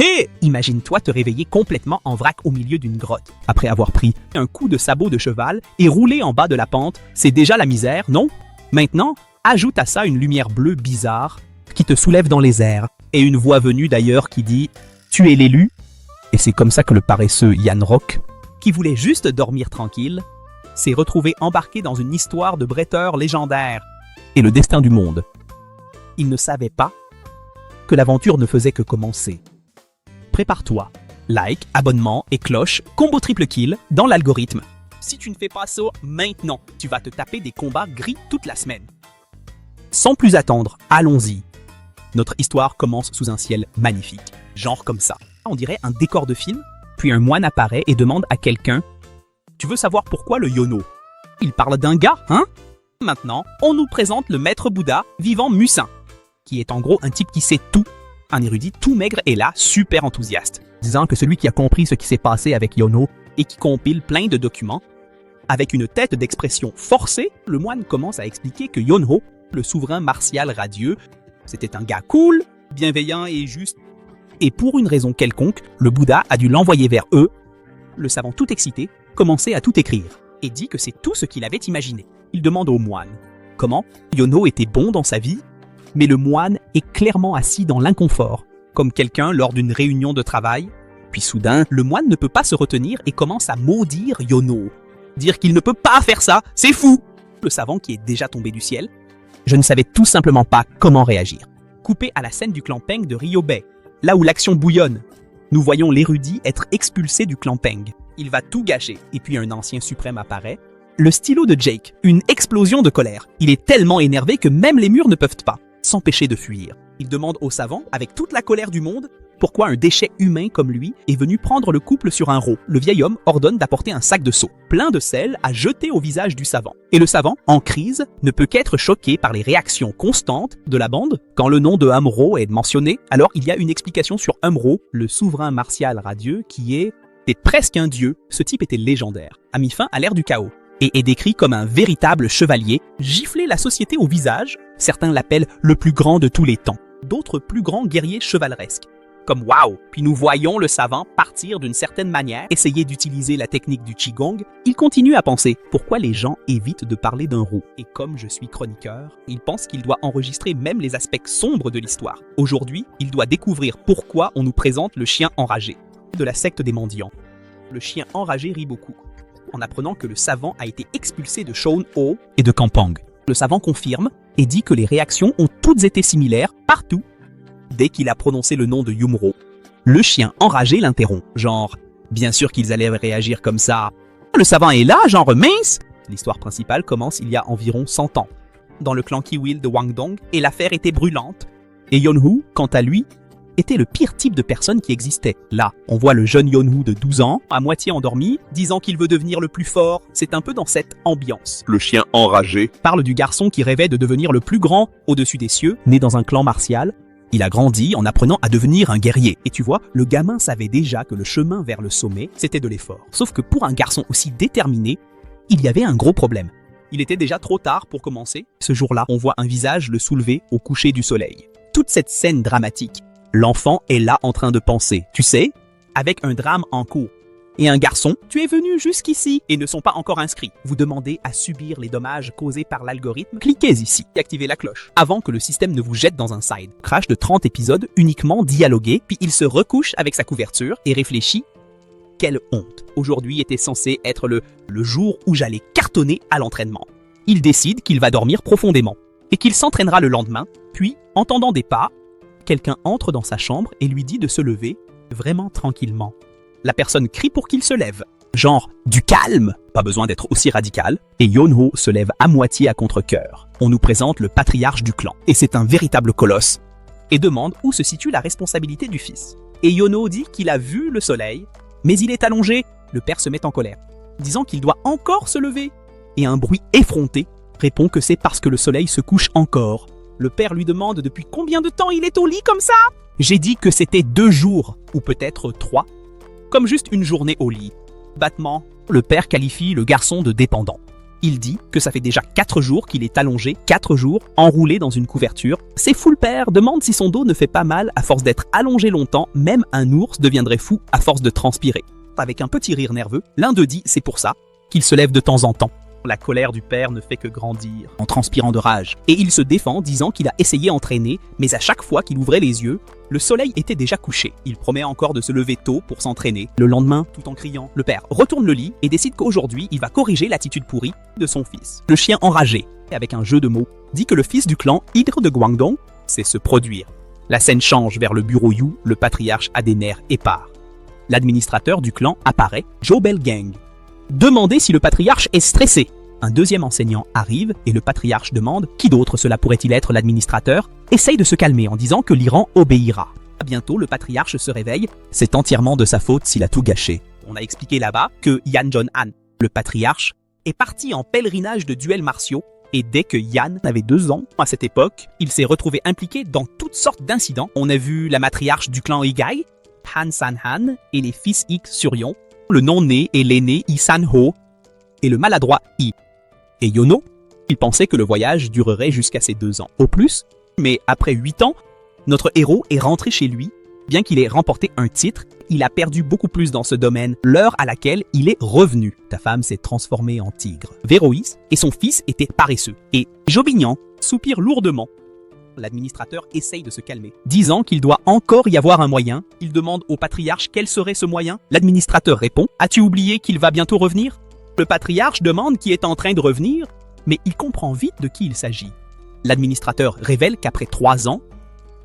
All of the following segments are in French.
Hé! Imagine-toi te réveiller complètement en vrac au milieu d'une grotte. Après avoir pris un coup de sabot de cheval et roulé en bas de la pente, c'est déjà la misère, non? Maintenant, ajoute à ça une lumière bleue bizarre qui te soulève dans les airs et une voix venue d'ailleurs qui dit « Tu es l'élu ?» Et c'est comme ça que le paresseux Yann Rock, qui voulait juste dormir tranquille, s'est retrouvé embarqué dans une histoire de bretteur légendaire et le destin du monde. Il ne savait pas que l'aventure ne faisait que commencer. Prépare-toi. Like, abonnement et cloche, combo triple kill dans l'algorithme. Si tu ne fais pas ça maintenant, tu vas te taper des combats gris toute la semaine. Sans plus attendre, allons-y. Notre histoire commence sous un ciel magnifique, genre comme ça. On dirait un décor de film, puis un moine apparaît et demande à quelqu'un « Tu veux savoir pourquoi le Yono ?» Il parle d'un gars, hein? Maintenant, on nous présente le maître Bouddha, vivant Musin, qui est en gros un type qui sait tout. Un érudit tout maigre est là, super enthousiaste, disant que celui qui a compris ce qui s'est passé avec Yono et qui compile plein de documents. Avec une tête d'expression forcée, le moine commence à expliquer que Yonho, le souverain martial radieux, c'était un gars cool, bienveillant et juste. Et pour une raison quelconque, le Bouddha a dû l'envoyer vers eux. Le savant tout excité commençait à tout écrire et dit que c'est tout ce qu'il avait imaginé. Il demande au moine comment Yono était bon dans sa vie. Mais le moine est clairement assis dans l'inconfort, comme quelqu'un lors d'une réunion de travail. Puis soudain, le moine ne peut pas se retenir et commence à maudire Yono. Dire qu'il ne peut pas faire ça, c'est fou! Le savant qui est déjà tombé du ciel. Je ne savais tout simplement pas comment réagir. Coupé à la scène du clan Peng de Ryobei, là où l'action bouillonne, nous voyons l'érudit être expulsé du clan Peng. Il va tout gâcher, et puis un ancien suprême apparaît. Le stylo de Jake, une explosion de colère. Il est tellement énervé que même les murs ne peuvent pas s'empêcher de fuir. Il demande au savant, avec toute la colère du monde, pourquoi un déchet humain comme lui est venu prendre le couple sur un rot. Le vieil homme ordonne d'apporter un sac de seau, plein de sel, à jeter au visage du savant. Et le savant, en crise, ne peut qu'être choqué par les réactions constantes de la bande. Quand le nom de Amuro est mentionné, alors il y a une explication sur Amuro, le souverain martial radieux, qui est presque un dieu. Ce type était légendaire, a mis fin à l'ère du chaos, et est décrit comme un véritable chevalier, gifler la société au visage. Certains l'appellent le plus grand de tous les temps, d'autres plus grands guerriers chevaleresques. Comme waouh! Puis nous voyons le savant partir d'une certaine manière, essayer d'utiliser la technique du Qigong. Il continue à penser pourquoi les gens évitent de parler d'un roux. Et comme je suis chroniqueur, il pense qu'il doit enregistrer même les aspects sombres de l'histoire. Aujourd'hui, il doit découvrir pourquoi on nous présente le chien enragé de la secte des mendiants. Le chien enragé rit beaucoup en apprenant que le savant a été expulsé de Shōn-Ho et de Kampang. Le savant confirme et dit que les réactions ont toutes été similaires partout. Dès qu'il a prononcé le nom de Yumro, le chien enragé l'interrompt, genre « Bien sûr qu'ils allaient réagir comme ça. Le savant est là, genre mince !» L'histoire principale commence il y a environ 100 ans, dans le clan Kiwil de Wangdong, et l'affaire était brûlante. Et Yonhu, quant à lui, était le pire type de personne qui existait. Là, on voit le jeune Yonhu de 12 ans, à moitié endormi, disant qu'il veut devenir le plus fort. C'est un peu dans cette ambiance. Le chien enragé Parle du garçon qui rêvait de devenir le plus grand au-dessus des cieux, né dans un clan martial. Il a grandi en apprenant à devenir un guerrier. Et tu vois, le gamin savait déjà que le chemin vers le sommet, c'était de l'effort. Sauf que pour un garçon aussi déterminé, il y avait un gros problème. Il était déjà trop tard pour commencer. Ce jour-là, on voit un visage le soulever au coucher du soleil. Toute cette scène dramatique, l'enfant est là en train de penser, tu sais, avec un drame en cours. Et un garçon, tu es venu jusqu'ici et ne sont pas encore inscrits. Vous demandez à subir les dommages causés par l'algorithme? Cliquez ici et activez la cloche avant que le système ne vous jette dans un side crash de 30 épisodes uniquement dialogués, puis il se recouche avec sa couverture et réfléchit. Quelle honte! Aujourd'hui était censé être le jour où j'allais cartonner à l'entraînement. Il décide qu'il va dormir profondément et qu'il s'entraînera le lendemain, puis, entendant des pas, quelqu'un entre dans sa chambre et lui dit de se lever, vraiment tranquillement. La personne crie pour qu'il se lève. Genre, du calme! Pas besoin d'être aussi radical. Et Yonho se lève à moitié à contre-cœur. On nous présente le patriarche du clan. Et c'est un véritable colosse. Et demande où se situe la responsabilité du fils. Et Yonho dit qu'il a vu le soleil, mais il est allongé. Le père se met en colère, disant qu'il doit encore se lever. Et un bruit effronté répond que c'est parce que le soleil se couche encore. Le père lui demande depuis combien de temps il est au lit comme ça? J'ai dit que c'était 2 jours, ou peut-être 3. Comme juste une journée au lit. Battement, le père qualifie le garçon de dépendant. Il dit que ça fait déjà 4 jours qu'il est allongé, 4 jours, enroulé dans une couverture. C'est fou le père, demande si son dos ne fait pas mal à force d'être allongé longtemps, même un ours deviendrait fou à force de transpirer. Avec un petit rire nerveux, l'un d'eux dit c'est pour ça qu'il se lève de temps en temps. La colère du père ne fait que grandir, en transpirant de rage. Et il se défend, disant qu'il a essayé d'entraîner, mais à chaque fois qu'il ouvrait les yeux, le soleil était déjà couché. Il promet encore de se lever tôt pour s'entraîner. Le lendemain, tout en criant, le père retourne le lit et décide qu'aujourd'hui, il va corriger l'attitude pourrie de son fils. Le chien enragé, avec un jeu de mots, dit que le fils du clan Hydre de Guangdong sait se produire. La scène change vers le bureau Yu, le patriarche a des nerfs épars. L'administrateur du clan apparaît, Zhou Belgang. Demandez si le patriarche est stressé. Un deuxième enseignant arrive et le patriarche demande qui d'autre cela pourrait-il être l'administrateur, essaye de se calmer en disant que l'Iran obéira. Bientôt le patriarche se réveille, c'est entièrement de sa faute s'il a tout gâché. On a expliqué là-bas que Yan Jong-han, le patriarche, est parti en pèlerinage de duels martiaux et dès que Yan avait 2 ans, à cette époque, il s'est retrouvé impliqué dans toutes sortes d'incidents. On a vu la matriarche du clan Igai, Han San-han et les fils X Suryon, le non-né et l'aîné Yi San-ho et le maladroit Yi. Et Yono, il pensait que le voyage durerait jusqu'à ses 2 ans au plus, mais après 8 ans, notre héros est rentré chez lui. Bien qu'il ait remporté un titre, il a perdu beaucoup plus dans ce domaine, l'heure à laquelle il est revenu. Ta femme s'est transformée en tigre. Véroïs et son fils étaient paresseux. Et Jobignan soupire lourdement. L'administrateur essaye de se calmer, disant qu'il doit encore y avoir un moyen. Il demande au patriarche quel serait ce moyen. L'administrateur répond « As-tu oublié qu'il va bientôt revenir ?» Le patriarche demande qui est en train de revenir, mais il comprend vite de qui il s'agit. L'administrateur révèle qu'après 3 ans,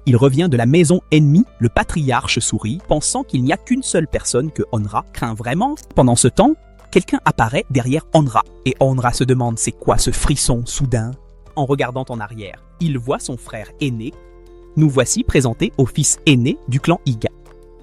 il revient de la maison ennemie. Le patriarche sourit, pensant qu'il n'y a qu'une seule personne que Onra craint vraiment. Pendant ce temps, quelqu'un apparaît derrière Onra, et Onra se demande c'est quoi ce frisson soudain. En regardant en arrière, il voit son frère aîné. Nous voici présentés au fils aîné du clan Iga.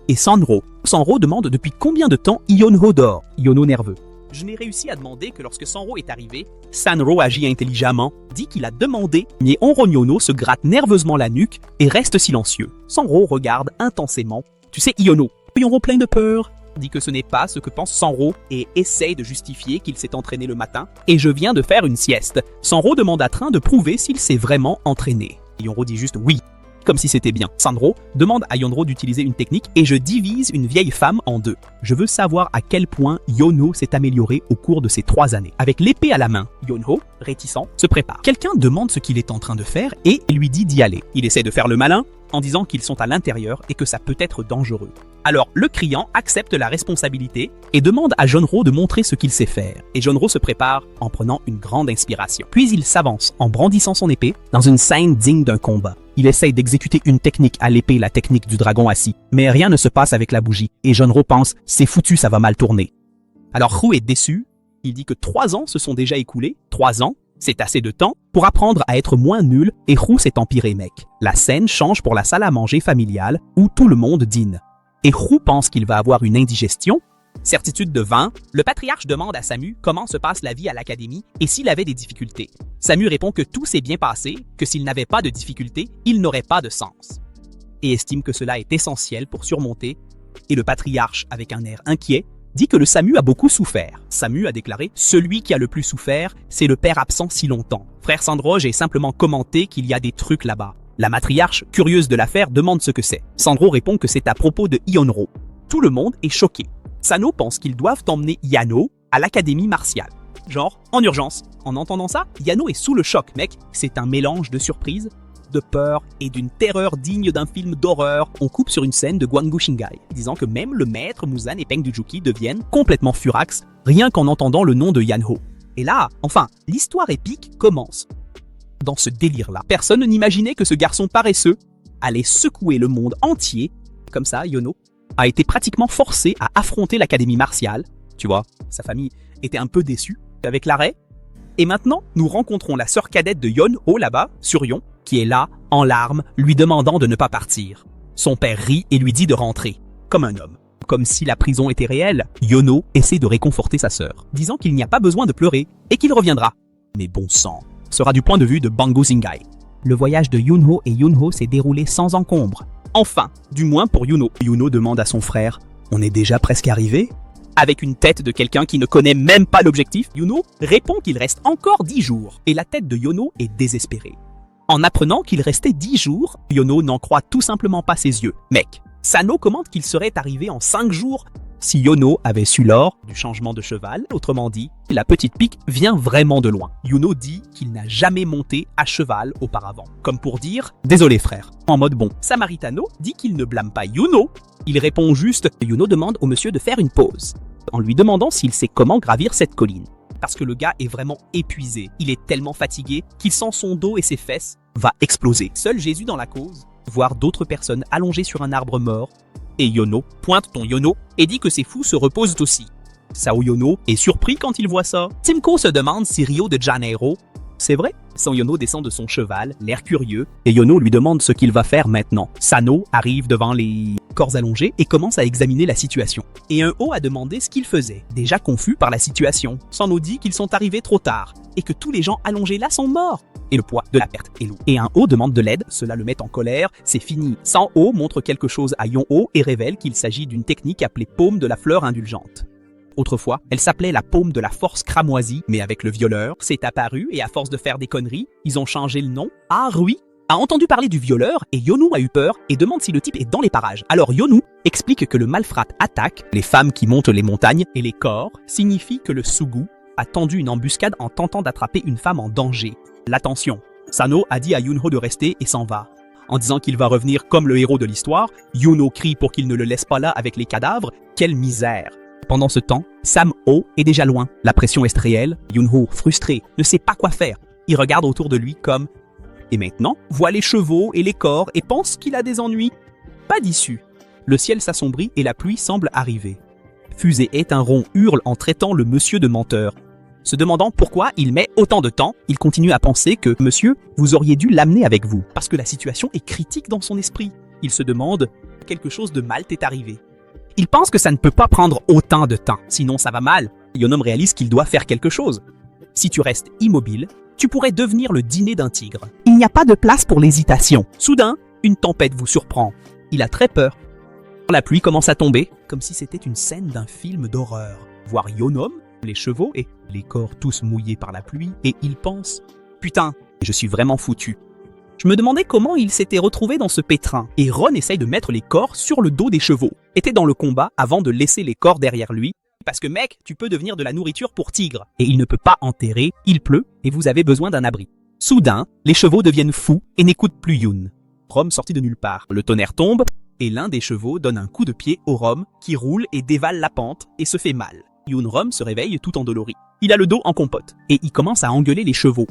Et Sanro. Sanro demande depuis combien de temps Yonho dort. Yono nerveux. Je n'ai réussi à demander que lorsque Sanro est arrivé, Sanro agit intelligemment, dit qu'il a demandé, mais Onronyono se gratte nerveusement la nuque et reste silencieux. Sanro regarde intensément. Tu sais, Iono, Yonro plein de peur, dit que ce n'est pas ce que pense Sanro et essaye de justifier qu'il s'est entraîné le matin. Et je viens de faire une sieste. Sanro demande à Train de prouver s'il s'est vraiment entraîné. Yonro dit juste oui, comme si c'était bien. Sanro demande à Yonro d'utiliser une technique et je divise une vieille femme en 2. Je veux savoir à quel point Yono s'est amélioré au cours de ces 3 années. Avec l'épée à la main, Yonho, réticent, se prépare. Quelqu'un demande ce qu'il est en train de faire et lui dit d'y aller. Il essaie de faire le malin en disant qu'ils sont à l'intérieur et que ça peut être dangereux. Alors le criant accepte la responsabilité et demande à Jonro de montrer ce qu'il sait faire. Et Jonro se prépare en prenant une grande inspiration. Puis il s'avance en brandissant son épée dans une scène digne d'un combat. Il essaye d'exécuter une technique à l'épée, la technique du dragon assis. Mais rien ne se passe avec la bougie et Jonro pense « c'est foutu, ça va mal tourner ». Alors Hu est déçu, il dit que 3 ans se sont déjà écoulés, 3 ans, c'est assez de temps pour apprendre à être moins nul et Hu s'est empiré mec. La scène change pour la salle à manger familiale où tout le monde dîne. Et Hu pense qu'il va avoir une indigestion. Certitude de 20, le patriarche demande à Samu comment se passe la vie à l'académie et s'il avait des difficultés. Samu répond que tout s'est bien passé, que s'il n'avait pas de difficultés, il n'aurait pas de sens. Et estime que cela est essentiel pour surmonter. Et le patriarche, avec un air inquiet, dit que le Samu a beaucoup souffert. Samu a déclaré « Celui qui a le plus souffert, c'est le père absent si longtemps. Frère Sandro, j'ai simplement commenté qu'il y a des trucs là-bas. » La matriarche, curieuse de l'affaire, demande ce que c'est. Sandro répond que c'est à propos de Yonro. Tout le monde est choqué. Sano pense qu'ils doivent emmener Yano à l'académie martiale. Genre, en urgence. En entendant ça, Yano est sous le choc, mec. C'est un mélange de surprise, de peur et d'une terreur digne d'un film d'horreur. On coupe sur une scène de Gwangu Shingai, disant que même le maître Muzan et Peng Dujuki deviennent complètement furax, rien qu'en entendant le nom de Yanho. Et là, enfin, l'histoire épique commence. Dans ce délire-là, personne n'imaginait que ce garçon paresseux allait secouer le monde entier. Comme ça, Yono a été pratiquement forcé à affronter l'académie martiale. Tu vois, sa famille était un peu déçue avec l'arrêt. Et maintenant, nous rencontrons la sœur cadette de Yonho là-bas, Suryon, qui est là, en larmes, lui demandant de ne pas partir. Son père rit et lui dit de rentrer, comme un homme. Comme si la prison était réelle, Yono essaie de réconforter sa sœur, disant qu'il n'y a pas besoin de pleurer et qu'il reviendra. Mais bon sang, sera du point de vue de Bangu Zingai. Le voyage de Yunho et Yunho s'est déroulé sans encombre. Enfin, du moins pour Yuno. Yuno demande à son frère « On est déjà presque arrivé ?» avec une tête de quelqu'un qui ne connaît même pas l'objectif. Yuno répond qu'il reste encore 10 jours, et la tête de Yono est désespérée. En apprenant qu'il restait 10 jours, Yono n'en croit tout simplement pas ses yeux. Mec, Sano commente qu'il serait arrivé en 5 jours. Si Yono avait su lors du changement de cheval, autrement dit, la petite pique vient vraiment de loin. Yuno dit qu'il n'a jamais monté à cheval auparavant, comme pour dire « Désolé frère », en mode bon. Samaritano dit qu'il ne blâme pas Yuno, il répond juste « Yuno demande au monsieur de faire une pause », en lui demandant s'il sait comment gravir cette colline. Parce que le gars est vraiment épuisé, il est tellement fatigué qu'il sent son dos et ses fesses va exploser. Seul Jésus dans la cause, voir d'autres personnes allongées sur un arbre mort, et Yono pointe ton Yono et dit que ces fous se reposent aussi. Sao Yono est surpris quand il voit ça. Timko se demande si Rio de Janeiro, c'est vrai? Son Yono descend de son cheval, l'air curieux, et Yono lui demande ce qu'il va faire maintenant. Sano arrive devant les corps allongés et commence à examiner la situation. Et un O a demandé ce qu'il faisait, déjà confus par la situation. Sano dit qu'ils sont arrivés trop tard, et que tous les gens allongés là sont morts. Et le poids de la perte est lourd. Et un O demande de l'aide, cela le met en colère, c'est fini. San O montre quelque chose à Yon O et révèle qu'il s'agit d'une technique appelée paume de la fleur indulgente. Autrefois, elle s'appelait la paume de la force cramoisie, mais avec le violeur, c'est apparu et à force de faire des conneries, ils ont changé le nom. Ah Rui a entendu parler du violeur et Yonu a eu peur et demande si le type est dans les parages. Alors Yonu explique que le malfrat attaque les femmes qui montent les montagnes et les corps signifie que le Sugu a tendu une embuscade en tentant d'attraper une femme en danger. L'attention, Sano a dit à Yunho de rester et s'en va. En disant qu'il va revenir comme le héros de l'histoire, Yuno crie pour qu'il ne le laisse pas là avec les cadavres. Quelle misère! Pendant ce temps, Sam-ho est déjà loin. La pression est réelle. Yunho, frustré, ne sait pas quoi faire. Il regarde autour de lui comme « Et maintenant ?» voit les chevaux et les corps et pense qu'il a des ennuis. Pas d'issue. Le ciel s'assombrit et la pluie semble arriver. Fusée est un rond hurle en traitant le monsieur de menteur. Se demandant pourquoi il met autant de temps, il continue à penser que « Monsieur, vous auriez dû l'amener avec vous » parce que la situation est critique dans son esprit. Il se demande « Quelque chose de mal t'est arrivé ». Il pense que ça ne peut pas prendre autant de temps, sinon ça va mal. Yonom réalise qu'il doit faire quelque chose. Si tu restes immobile, tu pourrais devenir le dîner d'un tigre. Il n'y a pas de place pour l'hésitation. Soudain, une tempête vous surprend. Il a très peur. La pluie commence à tomber, comme si c'était une scène d'un film d'horreur. Voir Yonom, les chevaux et les corps tous mouillés par la pluie, et il pense « Putain, je suis vraiment foutu ». Je me demandais comment il s'était retrouvé dans ce pétrin, et Ron essaye de mettre les corps sur le dos des chevaux. Était dans le combat avant de laisser les corps derrière lui, parce que mec, tu peux devenir de la nourriture pour tigre, et il ne peut pas enterrer, il pleut, et vous avez besoin d'un abri. Soudain, les chevaux deviennent fous et n'écoutent plus Yoon. Rom sortit de nulle part. Le tonnerre tombe, et l'un des chevaux donne un coup de pied au Rom, qui roule et dévale la pente, et se fait mal. Yoon Rom se réveille tout endolori. Il a le dos en compote, et il commence à engueuler les chevaux.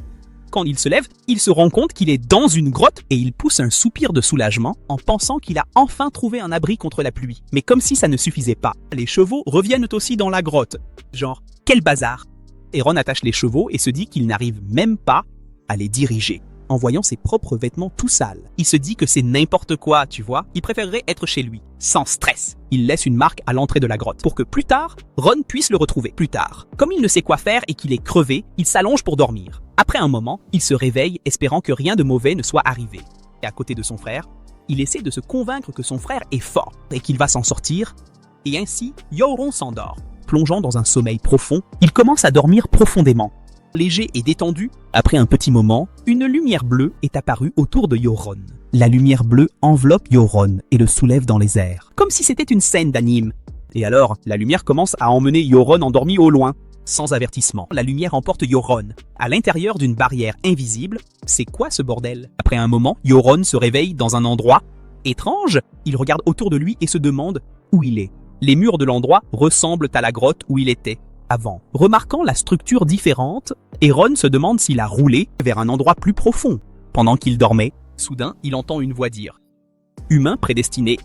Quand il se lève, il se rend compte qu'il est dans une grotte et il pousse un soupir de soulagement en pensant qu'il a enfin trouvé un abri contre la pluie. Mais comme si ça ne suffisait pas, les chevaux reviennent aussi dans la grotte. Genre, quel bazar! Et Ron attache les chevaux et se dit qu'il n'arrive même pas à les diriger. En voyant ses propres vêtements tout sales, il se dit que c'est n'importe quoi, tu vois. Il préférerait être chez lui, sans stress. Il laisse une marque à l'entrée de la grotte pour que plus tard, Ron puisse le retrouver. Plus tard, comme il ne sait quoi faire et qu'il est crevé, il s'allonge pour dormir. Après un moment, il se réveille espérant que rien de mauvais ne soit arrivé. Et à côté de son frère, il essaie de se convaincre que son frère est fort et qu'il va s'en sortir. Et ainsi, Yoron s'endort. Plongeant dans un sommeil profond, il commence à dormir profondément. Léger et détendu, après un petit moment, une lumière bleue est apparue autour de Yoron. La lumière bleue enveloppe Yoron et le soulève dans les airs, comme si c'était une scène d'anime. Et alors, la lumière commence à emmener Yoron endormi au loin. Sans avertissement, la lumière emporte Yoron. À l'intérieur d'une barrière invisible, c'est quoi ce bordel? Après un moment, Yoron se réveille dans un endroit étrange. Il regarde autour de lui et se demande où il est. Les murs de l'endroit ressemblent à la grotte où il était avant. Remarquant la structure différente, Ron se demande s'il a roulé vers un endroit plus profond. Pendant qu'il dormait, soudain, il entend une voix dire « Humain prédestiné ».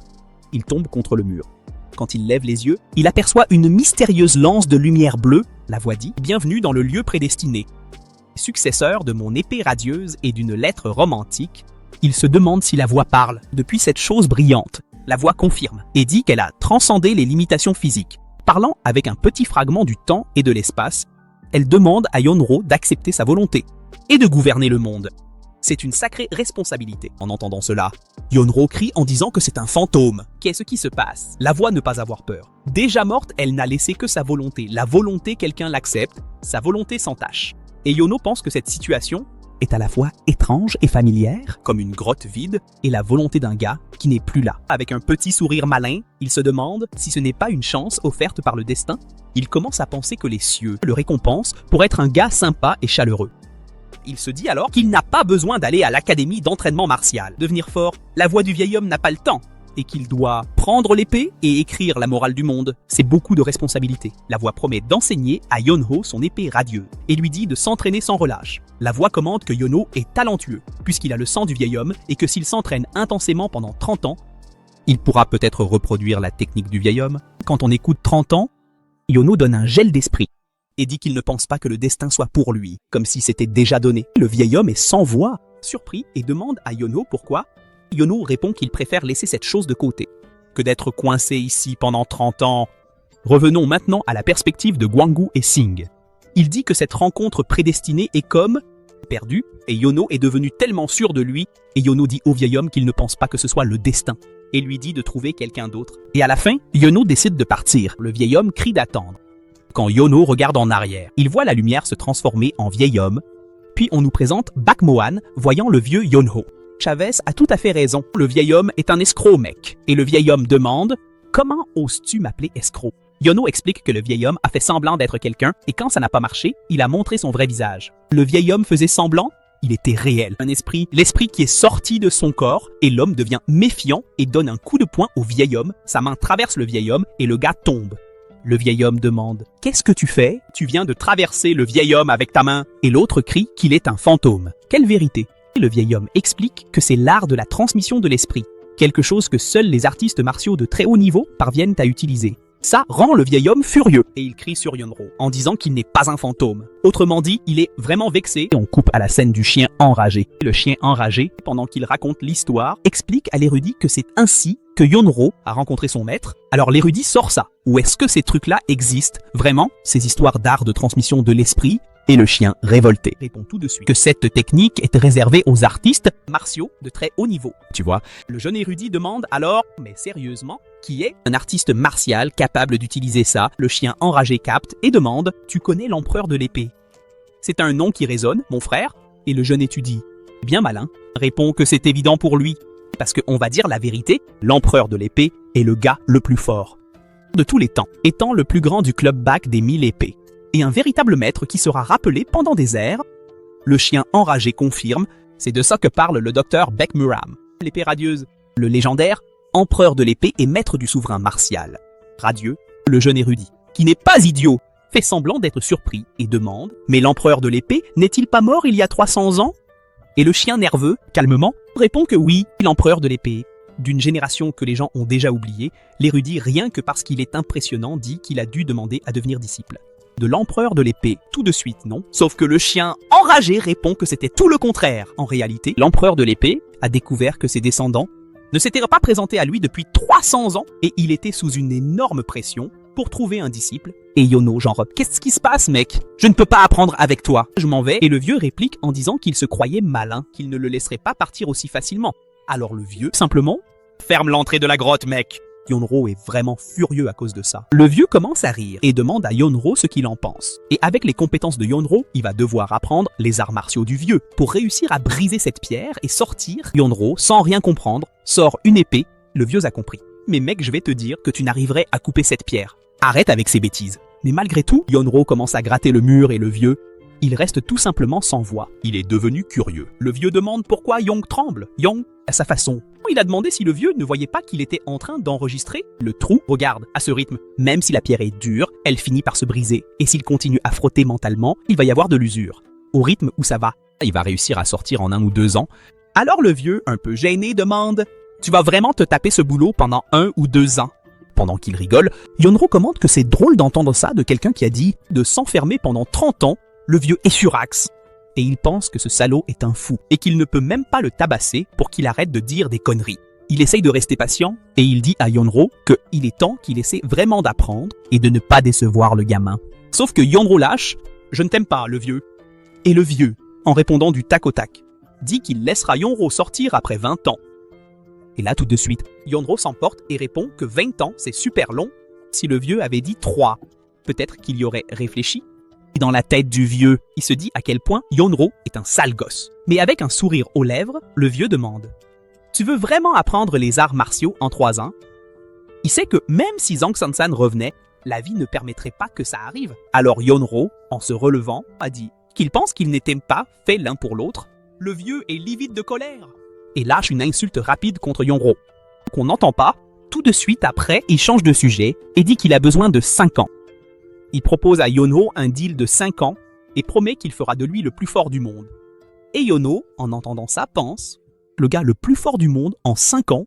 Il tombe contre le mur. Quand il lève les yeux, il aperçoit une mystérieuse lance de lumière bleue. La voix dit « Bienvenue dans le lieu prédestiné ». Successeur de mon épée radieuse et d'une lettre romantique, il se demande si la voix parle. Depuis cette chose brillante, la voix confirme et dit qu'elle a transcendé les limitations physiques. Parlant avec un petit fragment du temps et de l'espace, elle demande à Yonro d'accepter sa volonté et de gouverner le monde. C'est une sacrée responsabilité. En entendant cela, Yonro crie en disant que c'est un fantôme. Qu'est-ce qui se passe? La voix ne pas avoir peur. Déjà morte, elle n'a laissé que sa volonté. La volonté, quelqu'un l'accepte, sa volonté s'entache. Et Yono pense que cette situation est à la fois étrange et familière, comme une grotte vide, et la volonté d'un gars qui n'est plus là. Avec un petit sourire malin, il se demande si ce n'est pas une chance offerte par le destin. Il commence à penser que les cieux le récompensent pour être un gars sympa et chaleureux. Il se dit alors qu'il n'a pas besoin d'aller à l'académie d'entraînement martial. Devenir fort, la voix du vieil homme n'a pas le temps. Et qu'il doit prendre l'épée et écrire la morale du monde. C'est beaucoup de responsabilités. La voix promet d'enseigner à Yonho son épée radieuse et lui dit de s'entraîner sans relâche. La voix commande que Yono est talentueux, puisqu'il a le sang du vieil homme et que s'il s'entraîne intensément pendant 30 ans, il pourra peut-être reproduire la technique du vieil homme. Quand on écoute 30 ans, Yono donne un gel d'esprit et dit qu'il ne pense pas que le destin soit pour lui, comme si c'était déjà donné. Le vieil homme est sans voix, surpris, et demande à Yono pourquoi. Yono répond qu'il préfère laisser cette chose de côté, que d'être coincé ici pendant 30 ans. Revenons maintenant à la perspective de Gwangu et Sing. Il dit que cette rencontre prédestinée est comme perdue, et Yono est devenu tellement sûr de lui, et Yono dit au vieil homme qu'il ne pense pas que ce soit le destin, et lui dit de trouver quelqu'un d'autre. Et à la fin, Yono décide de partir. Le vieil homme crie d'attendre. Quand Yono regarde en arrière, il voit la lumière se transformer en vieil homme, puis on nous présente Bakmohan voyant le vieux Yonho. Chavez a tout à fait raison, le vieil homme est un escroc, mec. Et le vieil homme demande « Comment oses-tu m'appeler escroc ?» Yono explique que le vieil homme a fait semblant d'être quelqu'un et quand ça n'a pas marché, il a montré son vrai visage. Le vieil homme faisait semblant, il était réel. Un esprit, l'esprit qui est sorti de son corps et l'homme devient méfiant et donne un coup de poing au vieil homme. Sa main traverse le vieil homme et le gars tombe. Le vieil homme demande « Qu'est-ce que tu fais? Tu viens de traverser le vieil homme avec ta main. » Et l'autre crie qu'il est un fantôme. Quelle vérité? Le vieil homme explique que c'est l'art de la transmission de l'esprit, quelque chose que seuls les artistes martiaux de très haut niveau parviennent à utiliser. Ça rend le vieil homme furieux et il crie sur Yonro en disant qu'il n'est pas un fantôme. Autrement dit, il est vraiment vexé et on coupe à la scène du chien enragé. Le chien enragé, pendant qu'il raconte l'histoire, explique à l'érudit que c'est ainsi que Yonro a rencontré son maître. Alors l'érudit sort ça. Où est-ce que ces trucs-là existent vraiment? Ces histoires d'art de transmission de l'esprit? Et le chien, révolté, répond tout de suite que cette technique est réservée aux artistes martiaux de très haut niveau. Tu vois, le jeune érudit demande alors, mais sérieusement, qui est un artiste martial capable d'utiliser ça? Le chien enragé capte et demande, tu connais l'empereur de l'épée? C'est un nom qui résonne, mon frère? Et le jeune étudie, bien malin, répond que c'est évident pour lui. Parce qu'on va dire la vérité, l'empereur de l'épée est le gars le plus fort de tous les temps, étant le plus grand du club back des 1000 épées. Et un véritable maître qui sera rappelé pendant des ères. Le chien enragé confirme, c'est de ça que parle le docteur Beckmuram. L'épée radieuse, le légendaire empereur de l'épée et maître du souverain martial. Radieux, le jeune érudit, qui n'est pas idiot, fait semblant d'être surpris et demande « Mais l'empereur de l'épée n'est-il pas mort il y a 300 ans ?» Et le chien nerveux, calmement, répond que oui, l'empereur de l'épée. D'une génération que les gens ont déjà oubliée, l'érudit, rien que parce qu'il est impressionnant, dit qu'il a dû demander à devenir disciple de l'empereur de l'épée, tout de suite, non? Sauf que le chien enragé répond que c'était tout le contraire. En réalité, l'empereur de l'épée a découvert que ses descendants ne s'étaient pas présentés à lui depuis 300 ans et il était sous une énorme pression pour trouver un disciple. Et Yono, genre, qu'est-ce qui se passe, mec? Je ne peux pas apprendre avec toi. Je m'en vais. Et le vieux réplique en disant qu'il se croyait malin, qu'il ne le laisserait pas partir aussi facilement. Alors le vieux, simplement, ferme l'entrée de la grotte, mec. Yonro est vraiment furieux à cause de ça. Le vieux commence à rire et demande à Yonro ce qu'il en pense. Et avec les compétences de Yonro, il va devoir apprendre les arts martiaux du vieux pour réussir à briser cette pierre et sortir. Yonro, sans rien comprendre, sort une épée. Le vieux a compris. Mais mec, je vais te dire que tu n'arriverais à couper cette pierre. Arrête avec ces bêtises. Mais malgré tout, Yonro commence à gratter le mur et le vieux, il reste tout simplement sans voix. Il est devenu curieux. Le vieux demande pourquoi Yong tremble. Yong, à sa façon. Il a demandé si le vieux ne voyait pas qu'il était en train d'enregistrer le trou. Regarde, à ce rythme, même si la pierre est dure, elle finit par se briser. Et s'il continue à frotter mentalement, il va y avoir de l'usure. Au rythme où ça va, il va réussir à sortir en 1 ou 2 ans. Alors le vieux, un peu gêné, demande « Tu vas vraiment te taper ce boulot pendant 1 ou 2 ans ?» Pendant qu'il rigole, Yonro commente que c'est drôle d'entendre ça de quelqu'un qui a dit de s'enfermer pendant 30 ans. Le vieux est furax. Et il pense que ce salaud est un fou et qu'il ne peut même pas le tabasser pour qu'il arrête de dire des conneries. Il essaye de rester patient et il dit à Yonro qu'il est temps qu'il essaie vraiment d'apprendre et de ne pas décevoir le gamin. Sauf que Yonro lâche « Je ne t'aime pas, le vieux ». Et le vieux, en répondant du tac au tac dit qu'il laissera Yonro sortir après 20 ans. Et là, tout de suite, Yonro s'emporte et répond que 20 ans, c'est super long. Si le vieux avait dit 3, peut-être qu'il y aurait réfléchi. Et dans la tête du vieux, il se dit à quel point Yonro est un sale gosse. Mais avec un sourire aux lèvres, le vieux demande « Tu veux vraiment apprendre les arts martiaux en 3 ans ?» Il sait que même si Zhang Sansan revenait, la vie ne permettrait pas que ça arrive. Alors Yonro, en se relevant, a dit qu'il pense qu'ils n'étaient pas faits l'un pour l'autre. Le vieux est livide de colère et lâche une insulte rapide contre Yonro, qu'on n'entend pas. Tout de suite après, il change de sujet et dit qu'il a besoin de 5 ans. Il propose à Yono un deal de 5 ans et promet qu'il fera de lui le plus fort du monde. Et Yono, en entendant ça, pense « le gars le plus fort du monde en 5 ans ».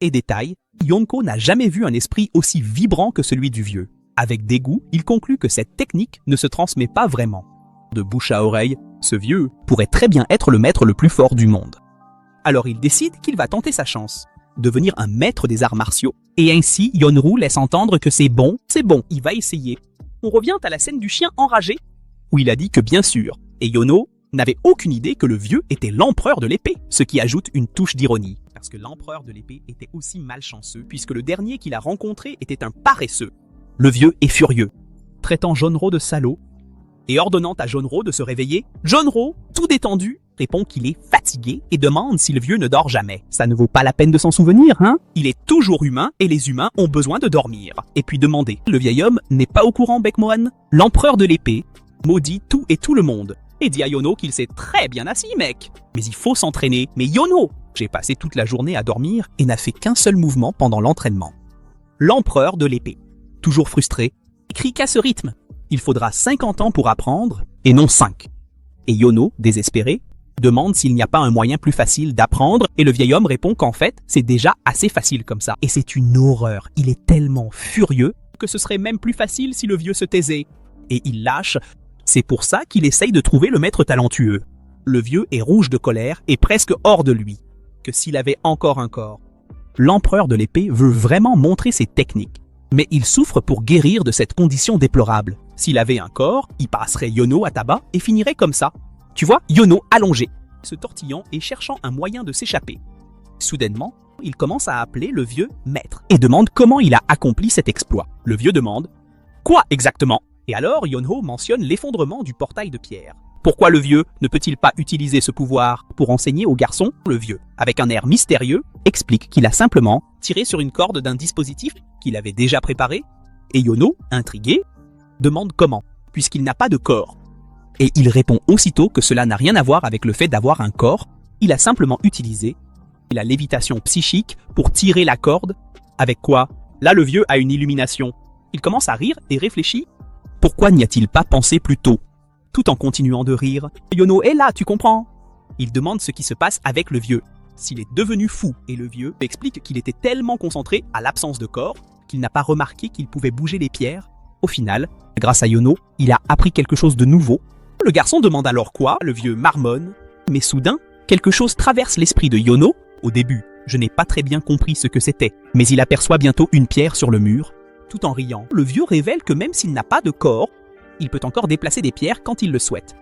Et détail, Yonko n'a jamais vu un esprit aussi vibrant que celui du vieux. Avec dégoût, il conclut que cette technique ne se transmet pas vraiment. De bouche à oreille, ce vieux pourrait très bien être le maître le plus fort du monde. Alors il décide qu'il va tenter sa chance, devenir un maître des arts martiaux. Et ainsi, Yonru laisse entendre que c'est bon, il va essayer. On revient à la scène du chien enragé, où il a dit que bien sûr, et Yono n'avait aucune idée que le vieux était l'empereur de l'épée, ce qui ajoute une touche d'ironie, parce que l'empereur de l'épée était aussi malchanceux, puisque le dernier qu'il a rencontré était un paresseux. Le vieux est furieux, traitant Jonro de salaud, et ordonnant à Jonro de se réveiller. Jonro, tout détendu, répond qu'il est fatigué et demande si le vieux ne dort jamais. Ça ne vaut pas la peine de s'en souvenir, hein? Il est toujours humain et les humains ont besoin de dormir. Et puis demandez, le vieil homme n'est pas au courant, Beckmohan? L'empereur de l'épée maudit tout et tout le monde et dit à Yono qu'il s'est très bien assis, mec. Mais il faut s'entraîner. Mais Yono, j'ai passé toute la journée à dormir et n'a fait qu'un seul mouvement pendant l'entraînement. L'empereur de l'épée, toujours frustré, crie qu'à ce rythme, il faudra 50 ans pour apprendre et non 5. Et Yono, désespéré, demande s'il n'y a pas un moyen plus facile d'apprendre et le vieil homme répond qu'en fait, c'est déjà assez facile comme ça. Et c'est une horreur, il est tellement furieux que ce serait même plus facile si le vieux se taisait. Et il lâche, c'est pour ça qu'il essaye de trouver le maître talentueux. Le vieux est rouge de colère et presque hors de lui, que s'il avait encore un corps. L'empereur de l'épée veut vraiment montrer ses techniques, mais il souffre pour guérir de cette condition déplorable. S'il avait un corps, il passerait Yono à tabac et finirait comme ça. Tu vois, Yono allongé, se tortillant et cherchant un moyen de s'échapper. Soudainement, il commence à appeler le vieux maître et demande comment il a accompli cet exploit. Le vieux demande « Quoi exactement ?» Et alors Yonho mentionne l'effondrement du portail de pierre. Pourquoi le vieux ne peut-il pas utiliser ce pouvoir pour enseigner au garçon? Le vieux, avec un air mystérieux, explique qu'il a simplement tiré sur une corde d'un dispositif qu'il avait déjà préparé. Et Yono, intrigué, demande comment, puisqu'il n'a pas de corps. Et il répond aussitôt que cela n'a rien à voir avec le fait d'avoir un corps, il a simplement utilisé la lévitation psychique pour tirer la corde. Avec quoi? Là le vieux a une illumination. Il commence à rire et réfléchit. Pourquoi n'y a-t-il pas pensé plus tôt? Tout en continuant de rire, Yono est là, tu comprends? Il demande ce qui se passe avec le vieux, s'il est devenu fou, et le vieux explique qu'il était tellement concentré à l'absence de corps qu'il n'a pas remarqué qu'il pouvait bouger les pierres. Au final, grâce à Yono, il a appris quelque chose de nouveau. Le garçon demande alors quoi? Le vieux marmonne. Mais soudain, quelque chose traverse l'esprit de Yono. Au début, je n'ai pas très bien compris ce que c'était, mais il aperçoit bientôt une pierre sur le mur. Tout en riant, le vieux révèle que même s'il n'a pas de corps, il peut encore déplacer des pierres quand il le souhaite.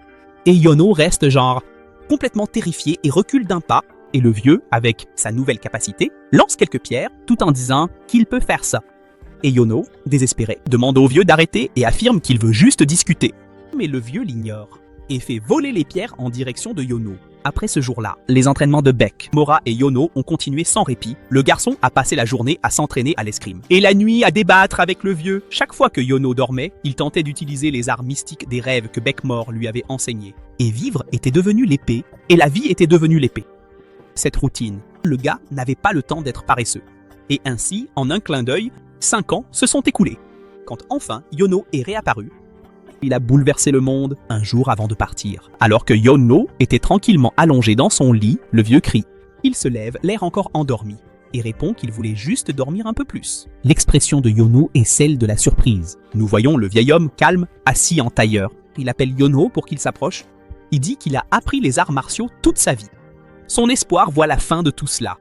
Et Yono reste genre complètement terrifié et recule d'un pas, et le vieux, avec sa nouvelle capacité, lance quelques pierres tout en disant qu'il peut faire ça. Et Yono, désespéré, demande au vieux d'arrêter et affirme qu'il veut juste discuter. Mais le vieux l'ignore et fait voler les pierres en direction de Yono. Après ce jour-là, les entraînements de Beck, Mora et Yono ont continué sans répit. Le garçon a passé la journée à s'entraîner à l'escrime. Et la nuit à débattre avec le vieux. Chaque fois que Yono dormait, il tentait d'utiliser les arts mystiques des rêves que Beckmore lui avait enseignés. Et vivre était devenu l'épée, et la vie était devenue l'épée. Cette routine, le gars n'avait pas le temps d'être paresseux. Et ainsi, en un clin d'œil, 5 ans se sont écoulés. Quand enfin Yono est réapparu, il a bouleversé le monde un jour avant de partir. Alors que Yono était tranquillement allongé dans son lit, le vieux crie. Il se lève, l'air encore endormi, et répond qu'il voulait juste dormir un peu plus. L'expression de Yono est celle de la surprise. Nous voyons le vieil homme calme, assis en tailleur. Il appelle Yono pour qu'il s'approche. Il dit qu'il a appris les arts martiaux toute sa vie. Son espoir voit la fin de tout cela.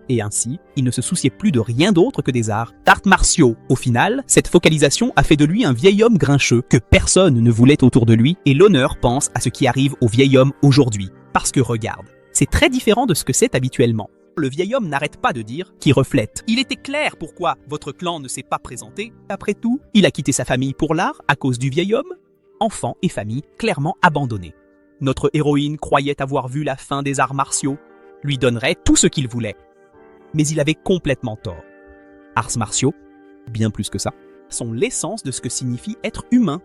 Et ainsi, il ne se souciait plus de rien d'autre que des arts martiaux. Au final, cette focalisation a fait de lui un vieil homme grincheux que personne ne voulait autour de lui et l'honneur pense à ce qui arrive au vieil homme aujourd'hui. Parce que regarde, c'est très différent de ce que c'est habituellement. Le vieil homme n'arrête pas de dire qu'il reflète. Il était clair pourquoi votre clan ne s'est pas présenté. Après tout, il a quitté sa famille pour l'art à cause du vieil homme. Enfants et famille clairement abandonnés. Notre héroïne croyait avoir vu la fin des arts martiaux, lui donnerait tout ce qu'il voulait. Mais il avait complètement tort. Arts martiaux, bien plus que ça, sont l'essence de ce que signifie être humain.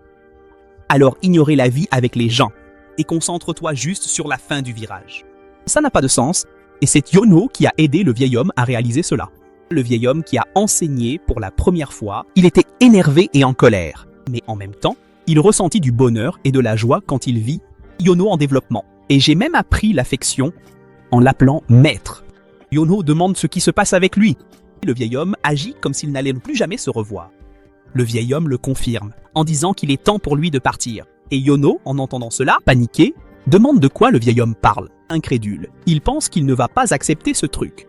Alors ignorez la vie avec les gens et concentre-toi juste sur la fin du virage. Ça n'a pas de sens, et c'est Yono qui a aidé le vieil homme à réaliser cela. Le vieil homme qui a enseigné pour la première fois, il était énervé et en colère, mais en même temps, il ressentit du bonheur et de la joie quand il vit Yono en développement. Et j'ai même appris l'affection en l'appelant maître. Yono demande ce qui se passe avec lui. Le vieil homme agit comme s'il n'allait plus jamais se revoir. Le vieil homme le confirme en disant qu'il est temps pour lui de partir. Et Yono, en entendant cela, paniqué, demande de quoi le vieil homme parle. Incrédule, il pense qu'il ne va pas accepter ce truc.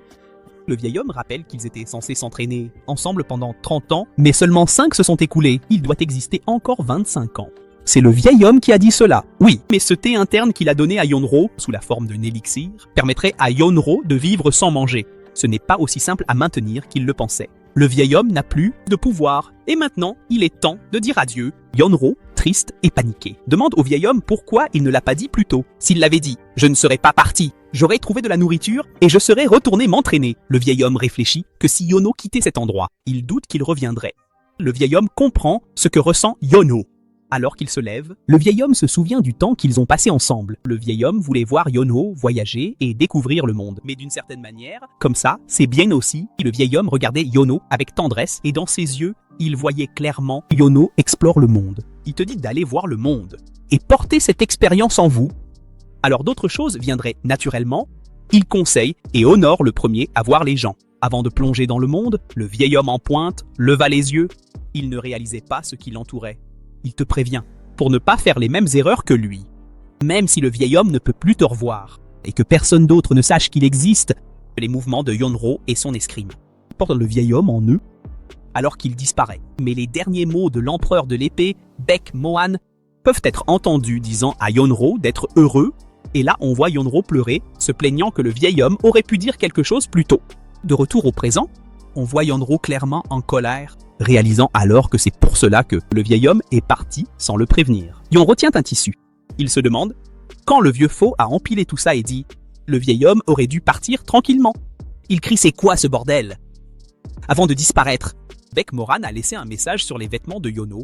Le vieil homme rappelle qu'ils étaient censés s'entraîner ensemble pendant 30 ans, mais seulement 5 se sont écoulés. Il doit exister encore 25 ans. C'est le vieil homme qui a dit cela. Oui, mais ce thé interne qu'il a donné à Yonro, sous la forme d'un élixir, permettrait à Yonro de vivre sans manger. Ce n'est pas aussi simple à maintenir qu'il le pensait. Le vieil homme n'a plus de pouvoir, et maintenant, il est temps de dire adieu. Yonro, triste et paniqué, demande au vieil homme pourquoi il ne l'a pas dit plus tôt. S'il l'avait dit, je ne serais pas parti, j'aurais trouvé de la nourriture et je serais retourné m'entraîner. Le vieil homme réfléchit que si Yono quittait cet endroit, il doute qu'il reviendrait. Le vieil homme comprend ce que ressent Yono. Alors qu'il se lève, le vieil homme se souvient du temps qu'ils ont passé ensemble. Le vieil homme voulait voir Yono voyager et découvrir le monde. Mais d'une certaine manière, comme ça, c'est bien aussi. Le vieil homme regardait Yono avec tendresse et dans ses yeux, il voyait clairement Yono explore le monde. Il te dit d'aller voir le monde et porter cette expérience en vous. Alors d'autres choses viendraient naturellement. Il conseille et honore le premier à voir les gens. Avant de plonger dans le monde, le vieil homme en pointe leva les yeux. Il ne réalisait pas ce qui l'entourait. Il te prévient pour ne pas faire les mêmes erreurs que lui. Même si le vieil homme ne peut plus te revoir et que personne d'autre ne sache qu'il existe, les mouvements de Yonro et son escrime portent le vieil homme en eux alors qu'il disparaît. Mais les derniers mots de l'empereur de l'épée, Baek Mohan, peuvent être entendus disant à Yonro d'être heureux, et là on voit Yonro pleurer, se plaignant que le vieil homme aurait pu dire quelque chose plus tôt. De retour au présent, on voit Yonro clairement en colère, réalisant alors que c'est pour cela que le vieil homme est parti sans le prévenir. Yon retient un tissu. Il se demande quand le vieux faux a empilé tout ça et dit « Le vieil homme aurait dû partir tranquillement ». Il crie « C'est quoi ce bordel ?» Avant de disparaître, Baek Mohan a laissé un message sur les vêtements de Yono.